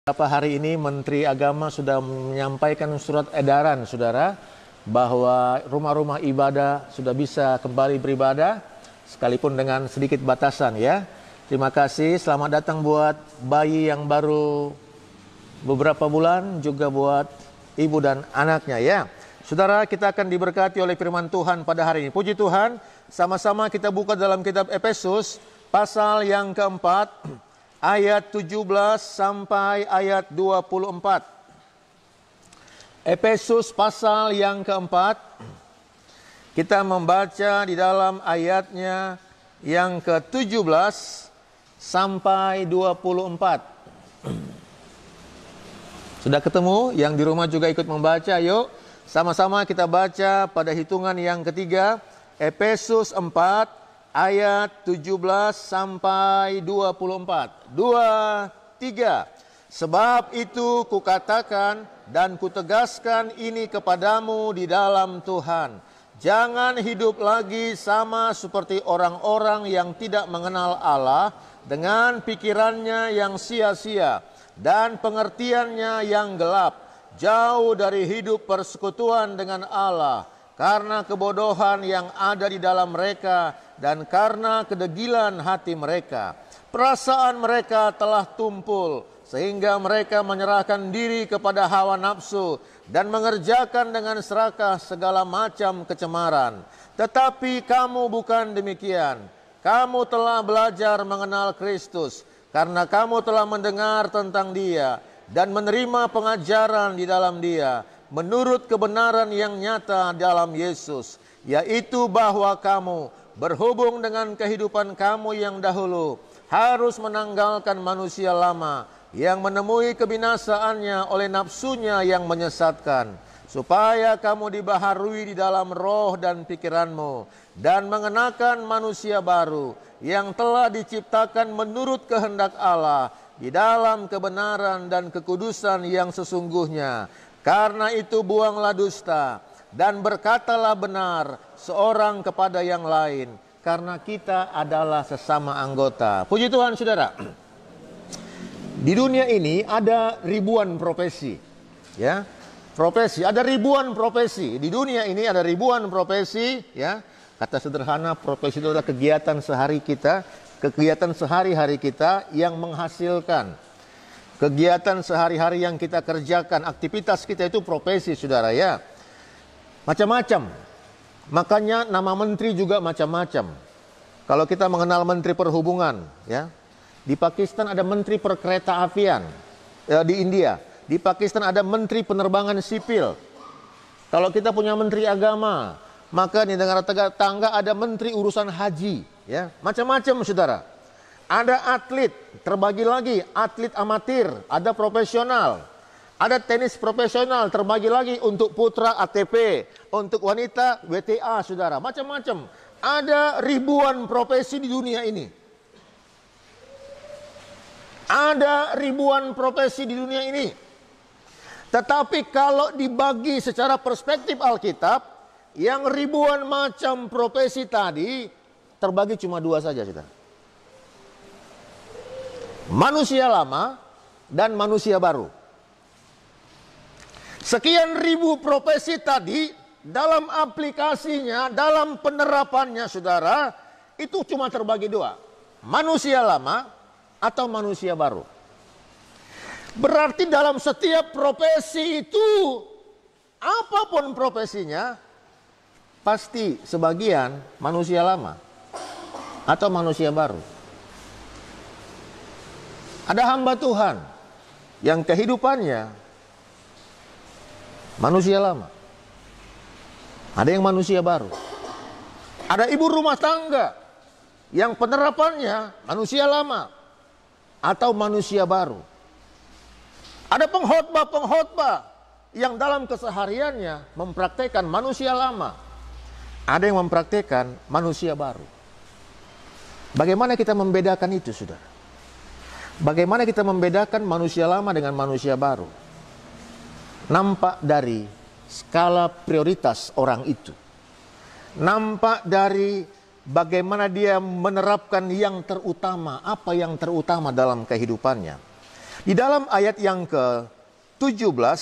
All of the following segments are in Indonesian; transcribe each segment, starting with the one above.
Beberapa hari ini Menteri Agama sudah menyampaikan surat edaran, saudara, bahwa rumah-rumah ibadah sudah bisa kembali beribadah, sekalipun dengan sedikit batasan ya. Terima kasih, selamat datang buat bayi yang baru beberapa bulan, juga buat ibu dan anaknya ya. Saudara, kita akan diberkati oleh firman Tuhan pada hari ini. Puji Tuhan, sama-sama kita buka dalam kitab Efesus, pasal yang keempat, ayat 17 sampai ayat 24. Efesus pasal yang keempat, kita membaca di dalam ayatnya yang ke-17 sampai 24. Sudah ketemu? Yang di rumah juga ikut membaca, yuk. Sama-sama kita baca pada hitungan yang ketiga, Efesus 4, ayat 17 sampai 24. 2, 3. Sebab itu kukatakan dan kutegaskan ini kepadamu di dalam Tuhan. Jangan hidup lagi sama seperti orang-orang yang tidak mengenal Allah, dengan pikirannya yang sia-sia dan pengertiannya yang gelap, jauh dari hidup persekutuan dengan Allah, karena kebodohan yang ada di dalam mereka dan karena kedegilan hati mereka. Perasaan mereka telah tumpul, sehingga mereka menyerahkan diri kepada hawa nafsu dan mengerjakan dengan serakah segala macam kecemaran. Tetapi kamu bukan demikian. Kamu telah belajar mengenal Kristus, karena kamu telah mendengar tentang Dia dan menerima pengajaran di dalam Dia, menurut kebenaran yang nyata dalam Yesus, yaitu bahwa kamu berhubung dengan kehidupan kamu yang dahulu harus menanggalkan manusia lama yang menemui kebinasaannya oleh nafsunya yang menyesatkan, supaya kamu dibaharui di dalam roh dan pikiranmu, dan mengenakan manusia baru yang telah diciptakan menurut kehendak Allah di dalam kebenaran dan kekudusan yang sesungguhnya. Karena itu buanglah dusta dan berkatalah benar seorang kepada yang lain, karena kita adalah sesama anggota. Puji Tuhan, saudara. Di dunia ini ada ribuan profesi, ya. Profesi, ada ribuan profesi. Di dunia ini ada ribuan profesi, ya. Kata sederhana, profesi itu adalah kegiatan sehari kita, kegiatan sehari-hari kita yang menghasilkan. Kegiatan sehari-hari yang kita kerjakan, aktivitas kita itu profesi, saudara ya. Macam-macam. Makanya nama menteri juga macam-macam. Kalau kita mengenal menteri perhubungan, ya. Di Pakistan ada menteri perkereta apian. Di India, di Pakistan ada menteri penerbangan sipil. Kalau kita punya menteri agama, maka di negara tetangga ada menteri urusan haji, ya. Macam-macam, saudara. Ada atlet, terbagi lagi, atlet amatir, ada profesional. Ada tenis profesional, terbagi lagi untuk putra ATP, untuk wanita WTA, saudara. Macam-macam. Ada ribuan profesi di dunia ini. Ada ribuan profesi di dunia ini. Tetapi kalau dibagi secara perspektif Alkitab, yang ribuan macam profesi tadi terbagi cuma dua saja, saudara. Manusia lama dan manusia baru. Sekian ribu profesi tadi, dalam aplikasinya, dalam penerapannya, saudara, itu cuma terbagi dua. Manusia lama atau manusia baru. Berarti dalam setiap profesi itu, apapun profesinya, pasti sebagian manusia lama atau manusia baru. Ada hamba Tuhan yang kehidupannya manusia lama. Ada yang manusia baru. Ada ibu rumah tangga yang penerapannya manusia lama atau manusia baru. Ada pengkhotbah-pengkhotbah yang dalam kesehariannya mempraktekkan manusia lama. Ada yang mempraktekkan manusia baru. Bagaimana kita membedakan itu, saudara? Bagaimana kita membedakan manusia lama dengan manusia baru? Nampak dari skala prioritas orang itu. Nampak dari bagaimana dia menerapkan yang terutama, apa yang terutama dalam kehidupannya. Di dalam ayat yang ke-17,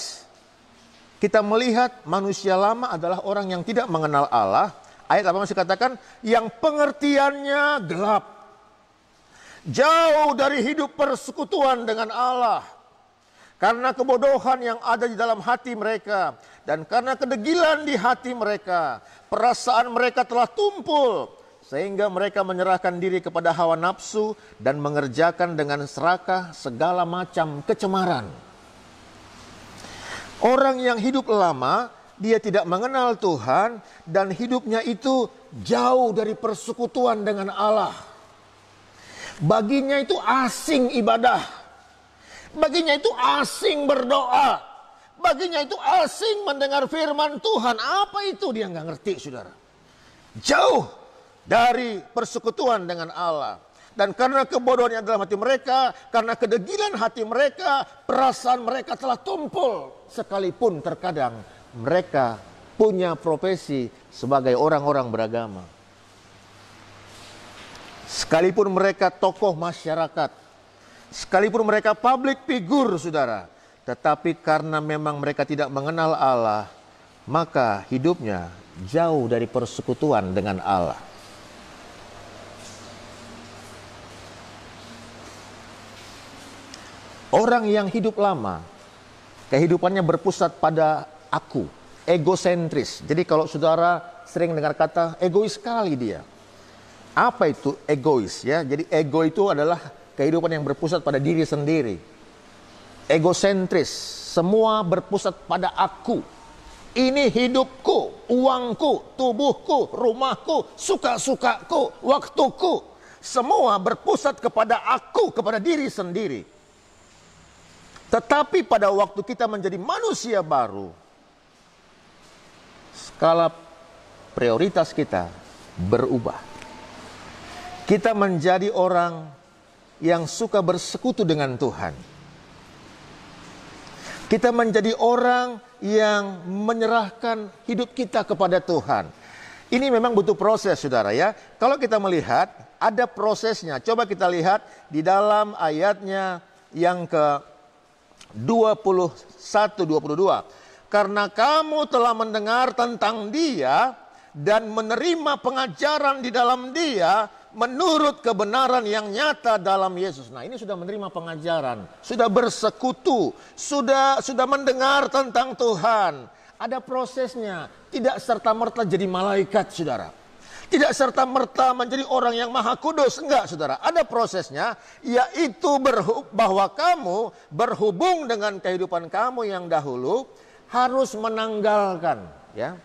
kita melihat manusia lama adalah orang yang tidak mengenal Allah. Ayat 8 masih katakan, yang pengertiannya gelap. Jauh dari hidup persekutuan dengan Allah. Karena kebodohan yang ada di dalam hati mereka. Dan karena kedegilan di hati mereka. Perasaan mereka telah tumpul. Sehingga mereka menyerahkan diri kepada hawa nafsu. Dan mengerjakan dengan serakah segala macam kecemaran. Orang yang hidup lama, dia tidak mengenal Tuhan dan hidupnya itu jauh dari persekutuan dengan Allah. Baginya itu asing ibadah. Baginya itu asing berdoa. Baginya itu asing mendengar firman Tuhan. Apa itu dia nggak ngerti, saudara. Jauh dari persekutuan dengan Allah. Dan karena kebodohan yang dalam hati mereka, karena kedegilan hati mereka, perasaan mereka telah tumpul. Sekalipun terkadang mereka punya profesi sebagai orang-orang beragama. Sekalipun mereka tokoh masyarakat, sekalipun mereka public figure, saudara. Tetapi karena memang mereka tidak mengenal Allah, maka hidupnya jauh dari persekutuan dengan Allah. Orang yang hidup lama, kehidupannya berpusat pada aku, egosentris. Jadi kalau saudara sering dengar kata egois sekali dia. Apa itu egois ya? Jadi ego itu adalah kehidupan yang berpusat pada diri sendiri. Egosentris, semua berpusat pada aku. Ini hidupku, uangku, tubuhku, rumahku, suka-sukaku, waktuku. Semua berpusat kepada aku, kepada diri sendiri. Tetapi pada waktu kita menjadi manusia baru, skala prioritas kita berubah. Kita menjadi orang yang suka bersekutu dengan Tuhan. Kita menjadi orang yang menyerahkan hidup kita kepada Tuhan. Ini memang butuh proses, saudara ya. Kalau kita melihat, ada prosesnya. Coba kita lihat di dalam ayatnya yang ke-21-22. Karena kamu telah mendengar tentang dia dan menerima pengajaran di dalam dia menurut kebenaran yang nyata dalam Yesus. Nah, ini sudah menerima pengajaran, sudah bersekutu, sudah mendengar tentang Tuhan. Ada prosesnya, tidak serta-merta jadi malaikat, saudara. Tidak serta-merta menjadi orang yang maha kudus, enggak, saudara. Ada prosesnya, yaitu bahwa kamu berhubung dengan kehidupan kamu yang dahulu harus menanggalkan, ya.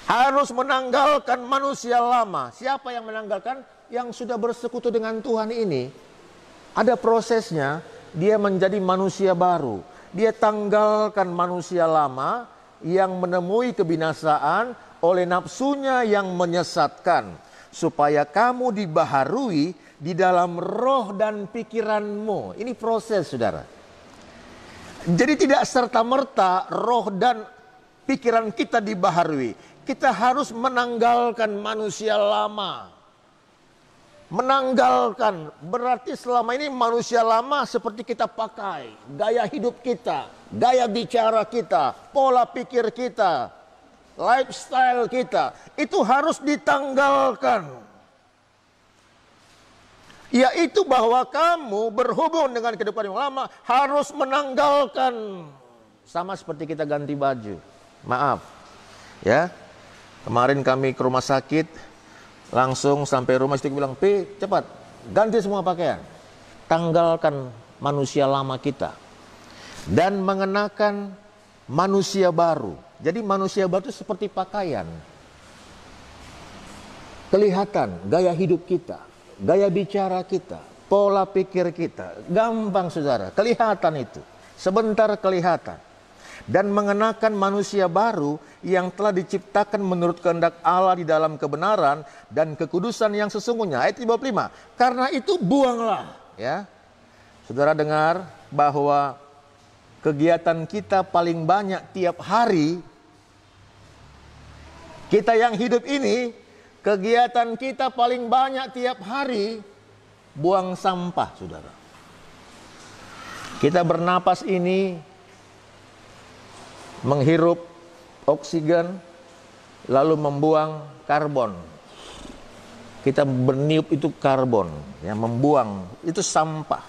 Harus menanggalkan manusia lama. Siapa yang menanggalkan? Yang sudah bersekutu dengan Tuhan ini. Ada prosesnya, dia menjadi manusia baru. Dia tanggalkan manusia lama yang menemui kebinasaan oleh nafsunya yang menyesatkan. Supaya kamu dibaharui di dalam roh dan pikiranmu. Ini proses, saudara. Jadi tidak serta-merta roh dan pikiran kita dibaharui. Kita harus menanggalkan manusia lama. Menanggalkan berarti selama ini manusia lama seperti kita pakai. Gaya hidup kita, gaya bicara kita, pola pikir kita, lifestyle kita. Itu harus ditanggalkan. Yaitu bahwa kamu berhubung dengan kehidupan yang lama harus menanggalkan. Sama seperti kita ganti baju. Maaf, ya. Kemarin kami ke rumah sakit, langsung sampai rumah istri bilang, "Pi, cepat, ganti semua pakaian. Tanggalkan manusia lama kita. Dan mengenakan manusia baru." Jadi manusia baru itu seperti pakaian. Kelihatan gaya hidup kita, gaya bicara kita, pola pikir kita. Gampang, saudara, kelihatan itu. Sebentar kelihatan. Dan mengenakan manusia baru yang telah diciptakan menurut kehendak Allah di dalam kebenaran dan kekudusan yang sesungguhnya. Ayat 55. Karena itu buanglah, ya. Saudara dengar bahwa kegiatan kita paling banyak tiap hari. Kita yang hidup ini, kegiatan kita paling banyak tiap hari buang sampah, saudara. Kita bernapas ini menghirup oksigen, lalu membuang karbon. Kita berniup itu karbon, yang membuang itu sampah.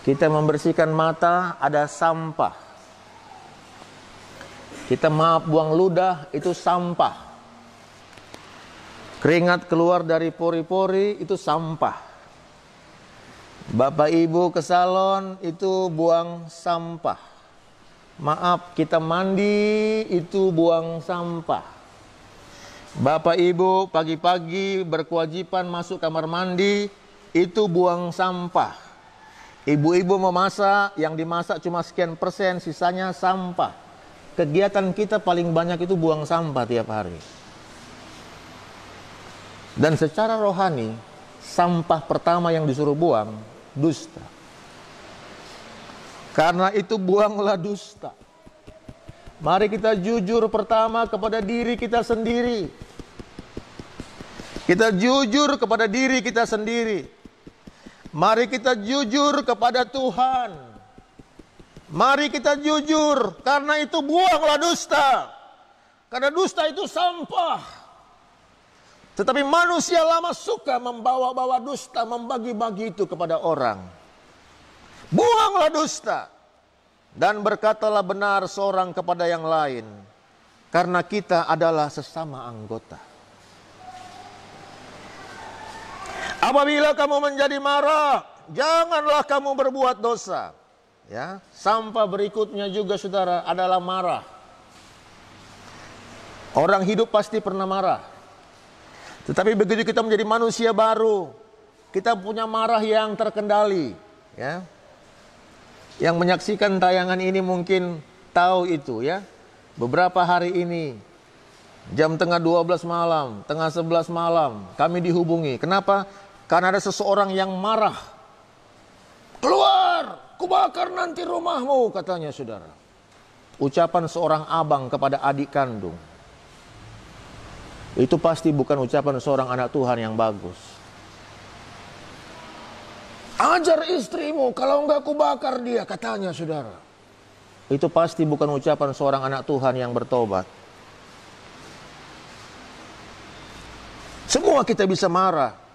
Kita membersihkan mata, ada sampah. Kita buang ludah, itu sampah. Keringat keluar dari pori-pori, itu sampah. Bapak Ibu ke salon, itu buang sampah. Maaf, kita mandi, itu buang sampah. Bapak Ibu pagi-pagi berkewajiban masuk kamar mandi, itu buang sampah. Ibu-ibu memasak, yang dimasak cuma sekian persen, sisanya sampah. Kegiatan kita paling banyak itu buang sampah tiap hari. Dan secara rohani, sampah pertama yang disuruh buang, dusta. Karena itu buanglah dusta. Mari kita jujur pertama kepada diri kita sendiri. Kita jujur kepada diri kita sendiri. Mari kita jujur kepada Tuhan. Mari kita jujur, karena itu buanglah dusta. Karena dusta itu sampah. Tetapi manusia lama suka membawa-bawa dusta, membagi-bagi itu kepada orang. Buanglah dusta. Dan berkatalah benar seorang kepada yang lain. Karena kita adalah sesama anggota. Apabila kamu menjadi marah, janganlah kamu berbuat dosa. Ya, sampah berikutnya juga saudara adalah marah. Orang hidup pasti pernah marah. Tetapi begitu kita menjadi manusia baru, kita punya marah yang terkendali. Ya, yang menyaksikan tayangan ini mungkin tahu itu ya. Beberapa hari ini, jam tengah 12 malam, tengah 11 malam, kami dihubungi. Kenapa? Karena ada seseorang yang marah. Keluar, kubakar nanti rumahmu, katanya saudara. Ucapan seorang abang kepada adik kandung. Itu pasti bukan ucapan seorang anak Tuhan yang bagus. Ajar istrimu, kalau enggak kubakar dia, katanya saudara. Itu pasti bukan ucapan seorang anak Tuhan yang bertobat. Semua kita bisa marah.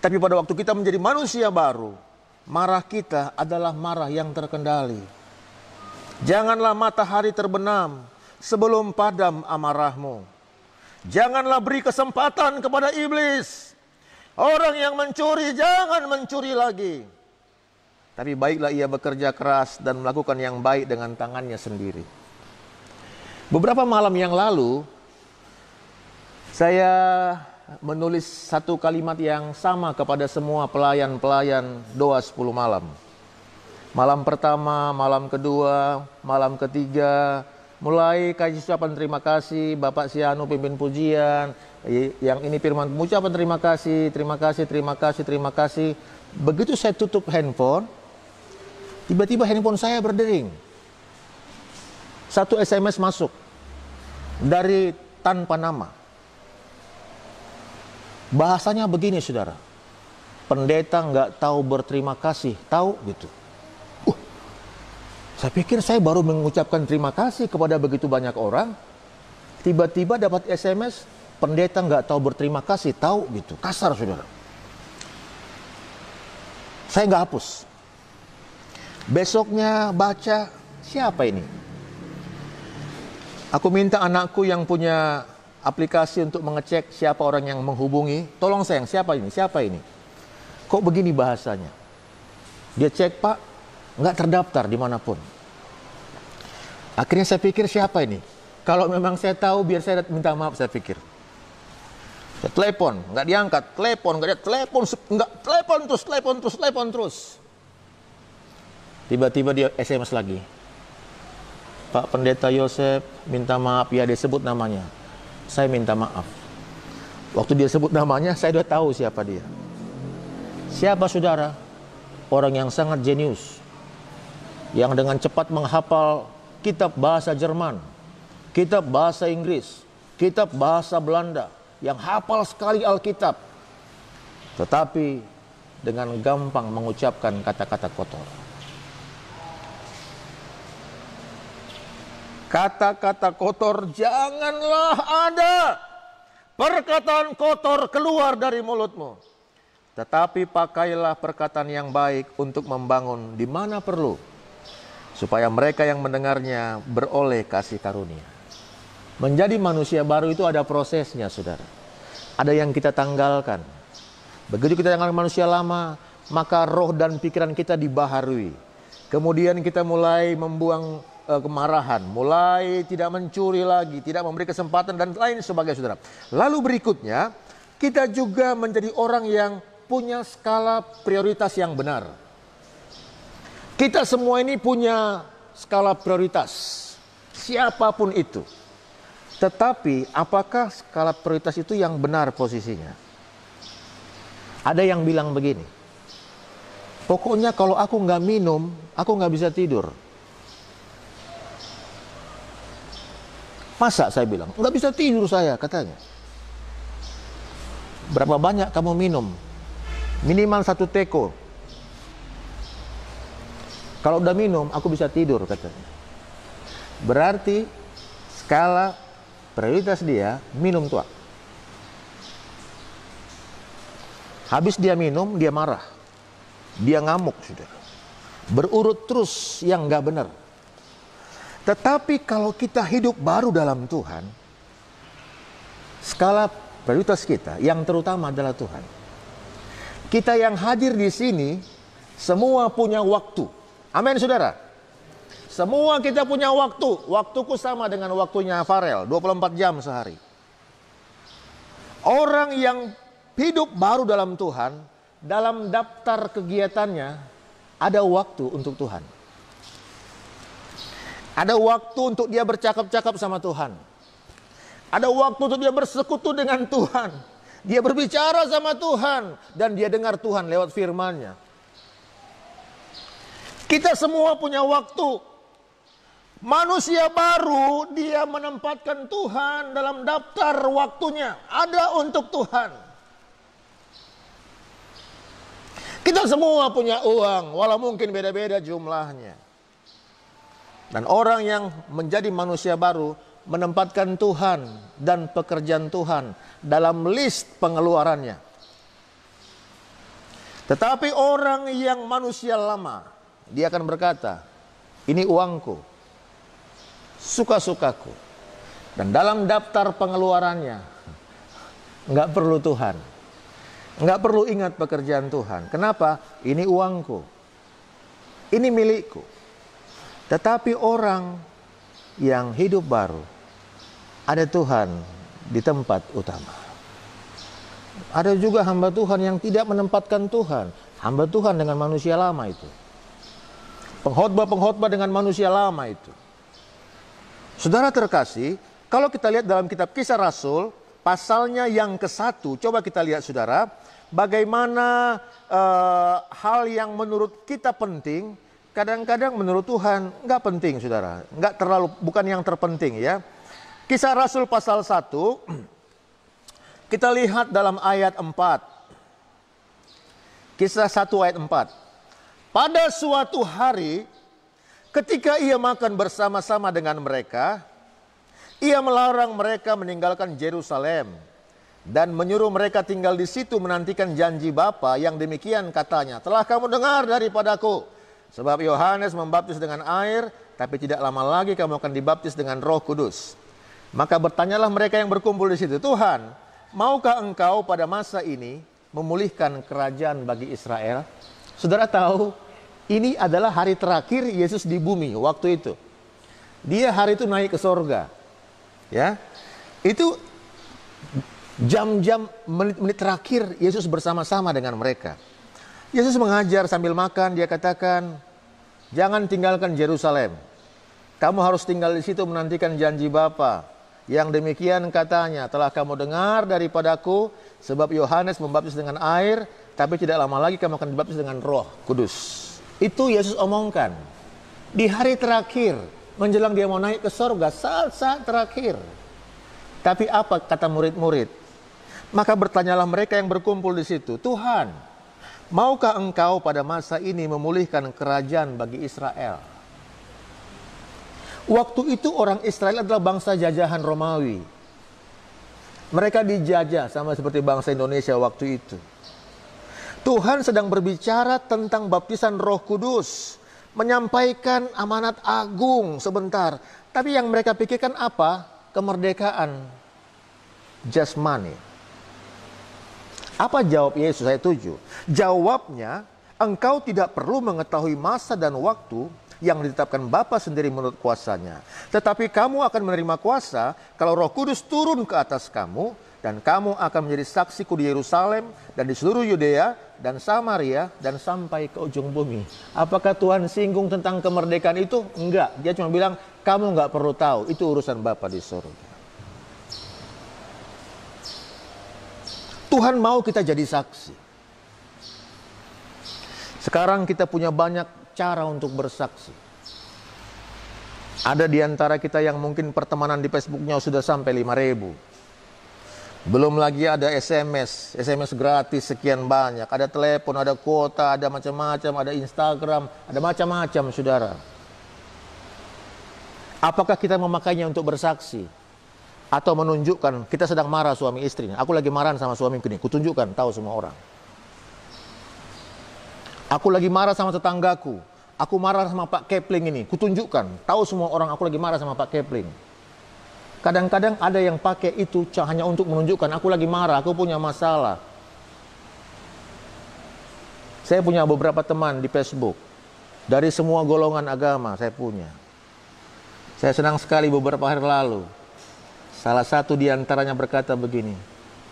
Tapi pada waktu kita menjadi manusia baru, marah kita adalah marah yang terkendali. Janganlah matahari terbenam sebelum padam amarahmu. Janganlah beri kesempatan kepada iblis. Orang yang mencuri, jangan mencuri lagi. Tapi baiklah ia bekerja keras dan melakukan yang baik dengan tangannya sendiri. Beberapa malam yang lalu, saya menulis satu kalimat yang sama kepada semua pelayan-pelayan doa 10 malam. Malam pertama, malam kedua, malam ketiga, mulai kasih ucapan terima kasih, Bapak Sianu pimpin pujian, yang ini firman ucapan terima kasih, terima kasih, terima kasih, terima kasih. Begitu saya tutup handphone, tiba-tiba handphone saya berdering. Satu SMS masuk dari tanpa nama. Bahasanya begini saudara, pendeta nggak tahu berterima kasih, tahu gitu. Saya pikir saya baru mengucapkan terima kasih kepada begitu banyak orang. Tiba-tiba dapat SMS, pendeta nggak tahu berterima kasih, tahu gitu. Kasar saudara. Saya nggak hapus. Besoknya baca, siapa ini? Aku minta anakku yang punya aplikasi untuk mengecek siapa orang yang menghubungi. Tolong sayang, siapa ini? Siapa ini? Kok begini bahasanya? Dia cek, Pak, nggak terdaftar dimanapun. Akhirnya saya pikir, siapa ini? Kalau memang saya tahu, biar saya minta maaf, saya pikir. Saya telepon, nggak diangkat. Telepon, nggak dia telepon, nggak telepon terus, telepon terus, telepon terus. Tiba-tiba dia SMS lagi. Pak Pendeta Yosef, minta maaf, ya dia sebut namanya. Saya minta maaf. Waktu dia sebut namanya, saya sudah tahu siapa dia. Siapa saudara? Orang yang sangat jenius. Yang dengan cepat menghafal kitab bahasa Jerman, kitab bahasa Inggris, kitab bahasa Belanda. Yang hafal sekali Alkitab. Tetapi dengan gampang mengucapkan kata-kata kotor. Kata-kata kotor janganlah ada. Perkataan kotor keluar dari mulutmu. Tetapi pakailah perkataan yang baik untuk membangun di mana perlu, supaya mereka yang mendengarnya beroleh kasih karunia. Menjadi manusia baru itu ada prosesnya, saudara. Ada yang kita tanggalkan. Begitu kita tanggalkan manusia lama, maka roh dan pikiran kita dibaharui. Kemudian kita mulai membuang kemarahan, mulai tidak mencuri lagi, tidak memberi kesempatan dan lain sebagainya, saudara. Lalu berikutnya, kita juga menjadi orang yang punya skala prioritas yang benar. Kita semua ini punya skala prioritas, siapapun itu. Tetapi apakah skala prioritas itu yang benar posisinya? Ada yang bilang begini, pokoknya kalau aku nggak minum, aku nggak bisa tidur. Masa, saya bilang, nggak bisa tidur saya, katanya. Berapa banyak kamu minum? Minimal 1 teko. Kalau udah minum, aku bisa tidur, katanya. Berarti skala prioritas dia minum tuak. Habis dia minum, dia marah. Dia ngamuk, sudah. Berurut terus yang nggak benar. Tetapi kalau kita hidup baru dalam Tuhan, skala prioritas kita yang terutama adalah Tuhan. Kita yang hadir di sini semua punya waktu. Amin, saudara. Semua kita punya waktu. Waktuku sama dengan waktunya Farel, 24 jam sehari. Orang yang hidup baru dalam Tuhan, dalam daftar kegiatannya ada waktu untuk Tuhan. Ada waktu untuk dia bercakap-cakap sama Tuhan. Ada waktu untuk dia bersekutu dengan Tuhan. Dia berbicara sama Tuhan. Dan dia dengar Tuhan lewat firman-Nya. Kita semua punya waktu. Manusia baru, dia menempatkan Tuhan dalam daftar waktunya. Ada untuk Tuhan. Kita semua punya uang, walau mungkin beda-beda jumlahnya. Dan orang yang menjadi manusia baru menempatkan Tuhan dan pekerjaan Tuhan dalam list pengeluarannya. Tetapi orang yang manusia lama, dia akan berkata, ini uangku, suka-sukaku. Dan dalam daftar pengeluarannya, nggak perlu Tuhan. Nggak perlu ingat pekerjaan Tuhan. Kenapa? Ini uangku. Ini milikku. Tetapi orang yang hidup baru, ada Tuhan di tempat utama. Ada juga hamba Tuhan yang tidak menempatkan Tuhan. Hamba Tuhan dengan manusia lama itu. Pengkhotbah-pengkhotbah dengan manusia lama itu. Saudara terkasih, kalau kita lihat dalam kitab Kisah Rasul, pasalnya yang ke-1, coba kita lihat saudara, bagaimana hal yang menurut kita penting, kadang-kadang menurut Tuhan nggak penting, saudara. Nggak terlalu, bukan yang terpenting ya. Kisah Rasul pasal 1, kita lihat dalam ayat 4. Kisah 1 ayat 4. Pada suatu hari, ketika ia makan bersama-sama dengan mereka, ia melarang mereka meninggalkan Yerusalem dan menyuruh mereka tinggal di situ menantikan janji Bapa yang demikian katanya, telah kamu dengar daripadaku. Sebab Yohanes membaptis dengan air, tapi tidak lama lagi kamu akan dibaptis dengan Roh Kudus. Maka bertanyalah mereka yang berkumpul di situ, Tuhan, maukah engkau pada masa ini memulihkan kerajaan bagi Israel? Saudara tahu, ini adalah hari terakhir Yesus di bumi waktu itu. Dia hari itu naik ke sorga. Ya, itu jam-jam, menit-menit terakhir Yesus bersama-sama dengan mereka. Yesus mengajar sambil makan, dia katakan, jangan tinggalkan Yerusalem. Kamu harus tinggal di situ menantikan janji Bapa. Yang demikian katanya, telah kamu dengar daripadaku, sebab Yohanes membaptis dengan air, tapi tidak lama lagi kamu akan dibaptis dengan Roh Kudus. Itu Yesus omongkan. Di hari terakhir, menjelang dia mau naik ke sorga, saat-saat terakhir. Tapi apa kata murid-murid? Maka bertanyalah mereka yang berkumpul di situ, Tuhan, Maukah engkau pada masa ini memulihkan kerajaan bagi Israel? Waktu itu orang Israel adalah bangsa jajahan Romawi. Mereka dijajah sama seperti bangsa Indonesia waktu itu. Tuhan sedang berbicara tentang baptisan Roh Kudus, menyampaikan amanat agung sebentar. Tapi yang mereka pikirkan apa? Kemerdekaan jasmani. Apa jawab Yesus ayat 7? Jawabnya, engkau tidak perlu mengetahui masa dan waktu yang ditetapkan Bapa sendiri menurut kuasanya. Tetapi kamu akan menerima kuasa kalau Roh Kudus turun ke atas kamu, dan kamu akan menjadi saksiku di Yerusalem dan di seluruh Yudea dan Samaria dan sampai ke ujung bumi. Apakah Tuhan singgung tentang kemerdekaan itu? Enggak. Dia cuma bilang, kamu enggak perlu tahu, itu urusan Bapa di surga. Tuhan mau kita jadi saksi. Sekarang kita punya banyak cara untuk bersaksi. Ada di antara kita yang mungkin pertemanan di Facebooknya sudah sampai 5.000. Belum lagi ada SMS gratis sekian banyak. Ada telepon, ada kuota, ada macam-macam, ada Instagram, ada macam-macam, saudara. Apakah kita memakainya untuk bersaksi? Atau menunjukkan kita sedang marah suami istri. Aku lagi marah sama suamiku ini, kutunjukkan, tahu semua orang. Aku lagi marah sama tetanggaku. Aku marah sama Pak Kepling ini, kutunjukkan, tahu semua orang aku lagi marah sama Pak Kepling. Kadang-kadang ada yang pakai itu hanya untuk menunjukkan aku lagi marah, aku punya masalah. Saya punya beberapa teman di Facebook. Dari semua golongan agama saya punya. Saya senang sekali beberapa hari lalu. Salah satu di antaranya berkata begini,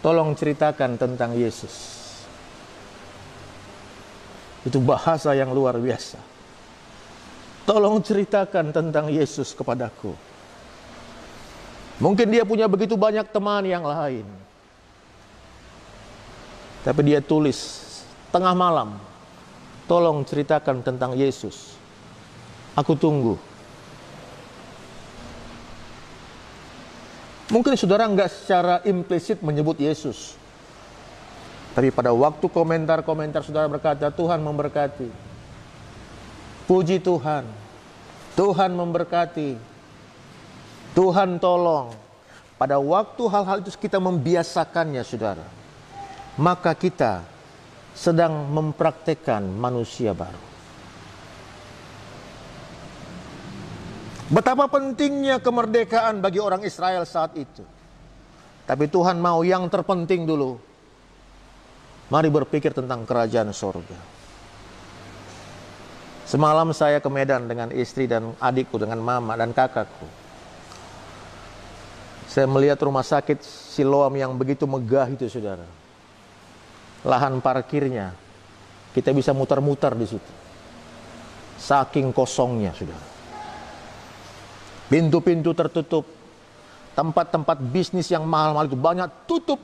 tolong ceritakan tentang Yesus. Itu bahasa yang luar biasa. Tolong ceritakan tentang Yesus kepadaku. Mungkin dia punya begitu banyak teman yang lain. Tapi dia tulis tengah malam, tolong ceritakan tentang Yesus. Aku tunggu. Mungkin saudara enggak secara implisit menyebut Yesus. Tapi pada waktu komentar-komentar saudara berkata, Tuhan memberkati. Puji Tuhan. Tuhan memberkati. Tuhan tolong. Pada waktu hal-hal itu kita membiasakannya, saudara, maka kita sedang mempraktekkan manusia baru. Betapa pentingnya kemerdekaan bagi orang Israel saat itu. Tapi Tuhan mau yang terpenting dulu. Mari berpikir tentang kerajaan surga. Semalam saya ke Medan dengan istri dan adikku, dengan mama dan kakakku. Saya melihat rumah sakit Siloam yang begitu megah itu, saudara. Lahan parkirnya, kita bisa muter-muter di situ. Saking kosongnya, saudara. Pintu-pintu tertutup. Tempat-tempat bisnis yang mahal-mahal itu banyak tutup.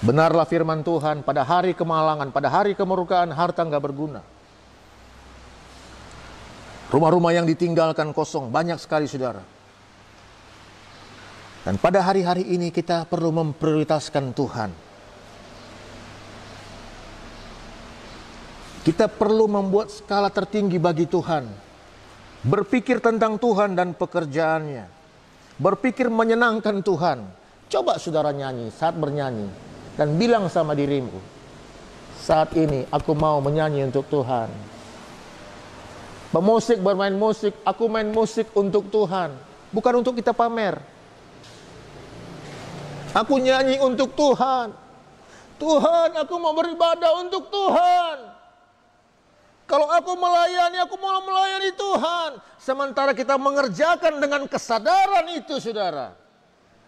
Benarlah firman Tuhan, pada hari kemalangan, pada hari kemurkaan, harta nggak berguna. Rumah-rumah yang ditinggalkan kosong, banyak sekali, saudara. Dan pada hari-hari ini kita perlu memprioritaskan Tuhan. Kita perlu membuat skala tertinggi bagi Tuhan. Berpikir tentang Tuhan dan pekerjaannya. Berpikir menyenangkan Tuhan. Coba saudara nyanyi, saat bernyanyi. Dan bilang sama dirimu, saat ini aku mau menyanyi untuk Tuhan. Pemusik bermain musik, aku main musik untuk Tuhan. Bukan untuk kita pamer. Aku nyanyi untuk Tuhan. Tuhan, aku mau beribadah untuk Tuhan. Kalau aku melayani, aku mau melayani Tuhan. Sementara kita mengerjakan dengan kesadaran itu, saudara,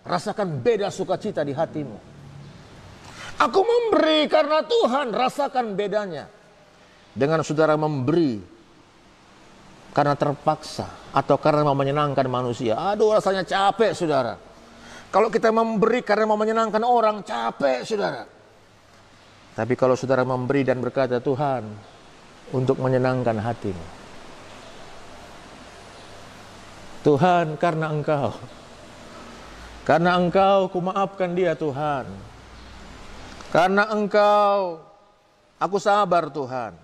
rasakan beda sukacita di hatimu. Aku memberi karena Tuhan, rasakan bedanya. Dengan saudara memberi karena terpaksa atau karena mau menyenangkan manusia. Aduh, rasanya capek, saudara. Kalau kita memberi karena mau menyenangkan orang, capek, saudara. Tapi kalau saudara memberi dan berkata, Tuhan, untuk menyenangkan hatimu. Tuhan, karena Engkau. Karena Engkau, kumaafkan dia, Tuhan. Karena Engkau, aku sabar Tuhan.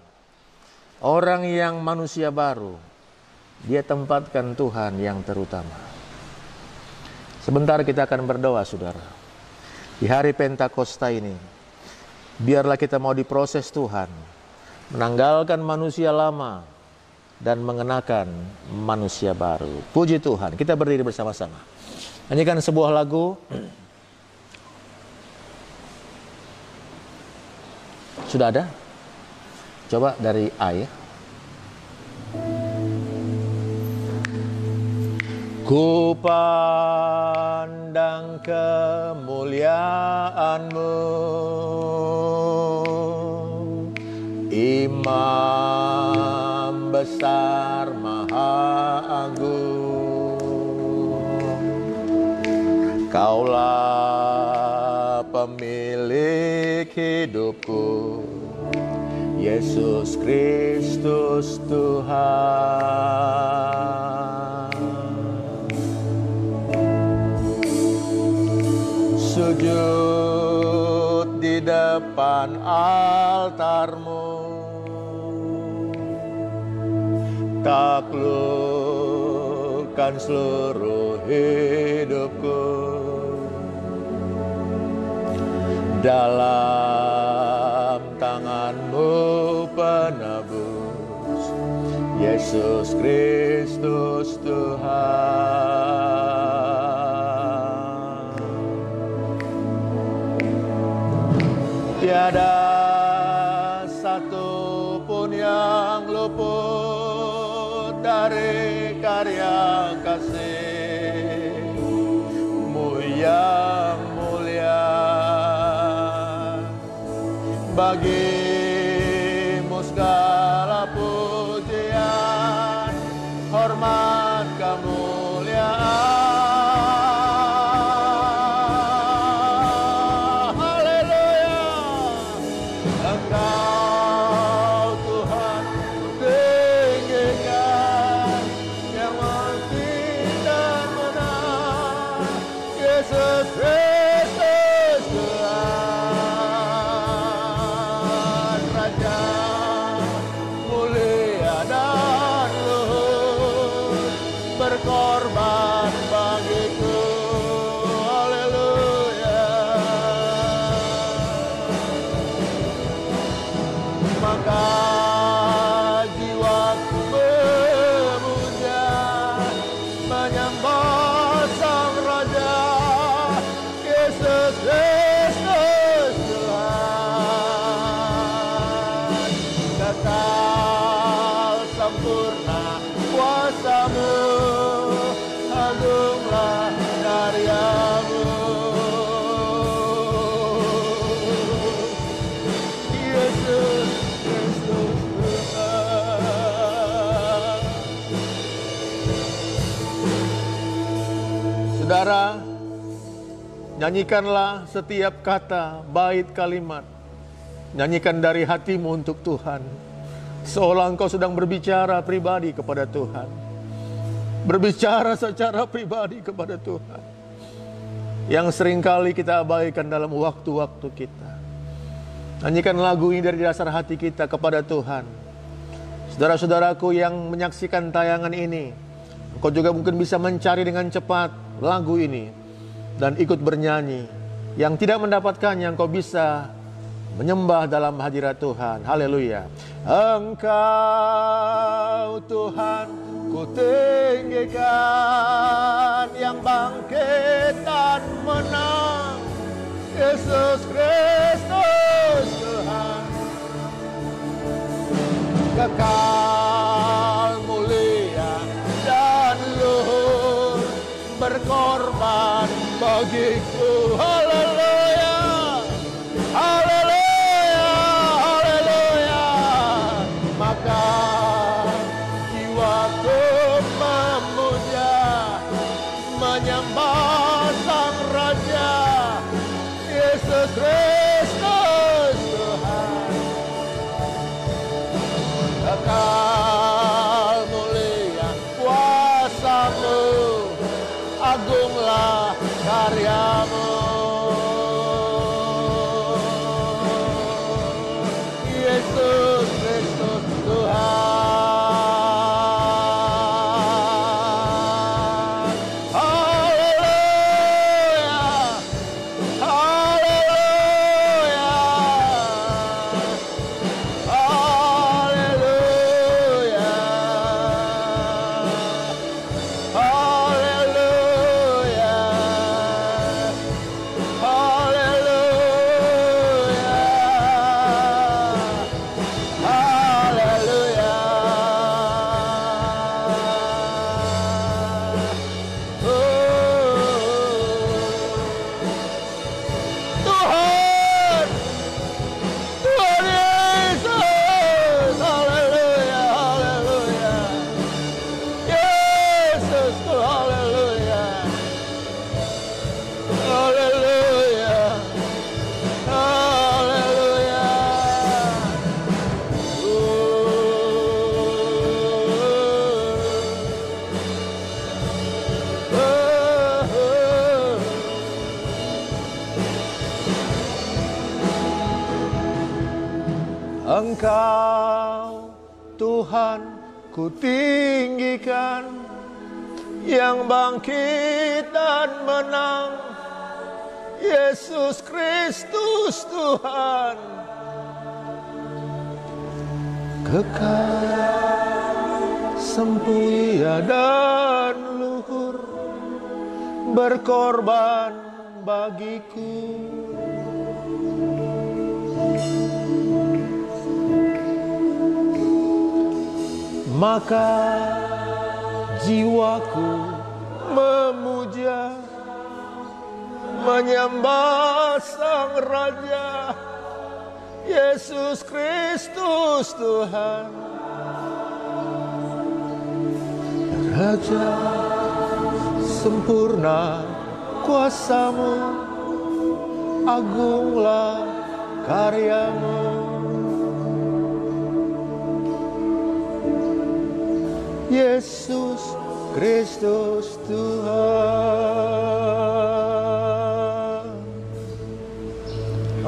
Orang yang manusia baru, dia tempatkan Tuhan yang terutama. Sebentar kita akan berdoa, saudara. Di hari Pentakosta ini, biarlah kita mau diproses Tuhan, menanggalkan manusia lama dan mengenakan manusia baru. Puji Tuhan, kita berdiri bersama-sama. Nyanyikan sebuah lagu. Sudah ada? Coba dari A ya. Ku pandang kemuliaan-Mu, Imam besar maha agung. Kaulah pemilik hidupku, Yesus Kristus Tuhan. Sujud di depan altar-Mu, taklukkan seluruh hidupku. Dalam tangan-Mu penebus, Yesus Kristus Tuhan. Tiada satu pun yang luput dari karya kasih-Mu yang mulia. Bagi-Mu segala pujian, hormat, kemuliaan. Haleluya. Engkau Tuhan tinggikan, yang mati dan menang, Yesus Kristus Tuhan. Raja mulia dan luhur, berkorban bagiku. Haleluya. Maka jiwaku memuja, menyembah Sang Raja, Yesus Kristus Tuhan. Kekal sempurna kuasa-Mu, agunglah karya-Mu. Yesus Kristus Tuhan. Saudara, nyanyikanlah setiap kata, bait, kalimat. Nyanyikan dari hatimu untuk Tuhan. Seolah engkau sedang berbicara pribadi kepada Tuhan. Berbicara secara pribadi kepada Tuhan. Yang seringkali kita abaikan dalam waktu-waktu kita. Nyanyikan lagu ini dari dasar hati kita kepada Tuhan. Saudara-saudaraku yang menyaksikan tayangan ini, engkau juga mungkin bisa mencari dengan cepat lagu ini dan ikut bernyanyi. Yang tidak mendapatkannya, engkau bisa menyembah dalam hadirat Tuhan. Haleluya. Engkau Tuhan ku tinggikan, yang bangkit dan menang, Yesus Kristus Tuhan. Kekal mulia dan luhur, berkorban bagiku. Haleluya. Haleluya. Haleluya. Maka jiwaku memuja, menyembah Sang Raja, Yesus Kristus Tuhan. Kekal mulia kuasa-Mu, agunglah karya-Mu. Engkau Tuhan ku tinggikan, yang bangkit dan menang, Yesus Kristus Tuhan. Kekal, sempurna dan luhur, berkorban bagiku. Maka jiwaku memuja, menyembah Sang Raja, Yesus Kristus Tuhan. Raja, sempurna kuasamu, agunglah karyamu. Yesus Kristus Tuhan.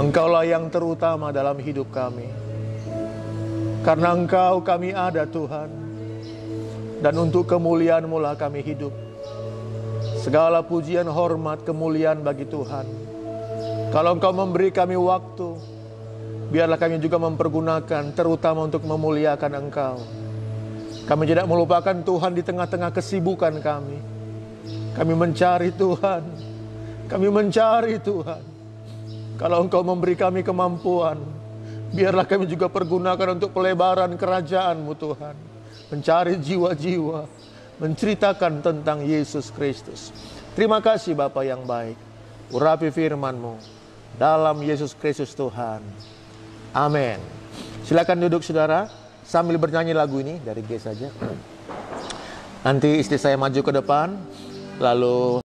Engkaulah yang terutama dalam hidup kami. Karena Engkau kami ada Tuhan. Dan untuk kemuliaan-Mu lah kami hidup. Segala pujian, hormat, kemuliaan bagi Tuhan. Kalau Engkau memberi kami waktu, biarlah kami juga mempergunakan terutama untuk memuliakan Engkau. Kami tidak melupakan Tuhan di tengah-tengah kesibukan kami. Kami mencari Tuhan. Kami mencari Tuhan. Kalau Engkau memberi kami kemampuan, biarlah kami juga pergunakan untuk pelebaran kerajaan-Mu Tuhan. Mencari jiwa-jiwa, menceritakan tentang Yesus Kristus. Terima kasih Bapa yang baik. Urapi firman-Mu dalam Yesus Kristus Tuhan. Amin. Silakan duduk saudara. Sambil bernyanyi lagu ini dari G saja. Nanti istri saya maju ke depan, lalu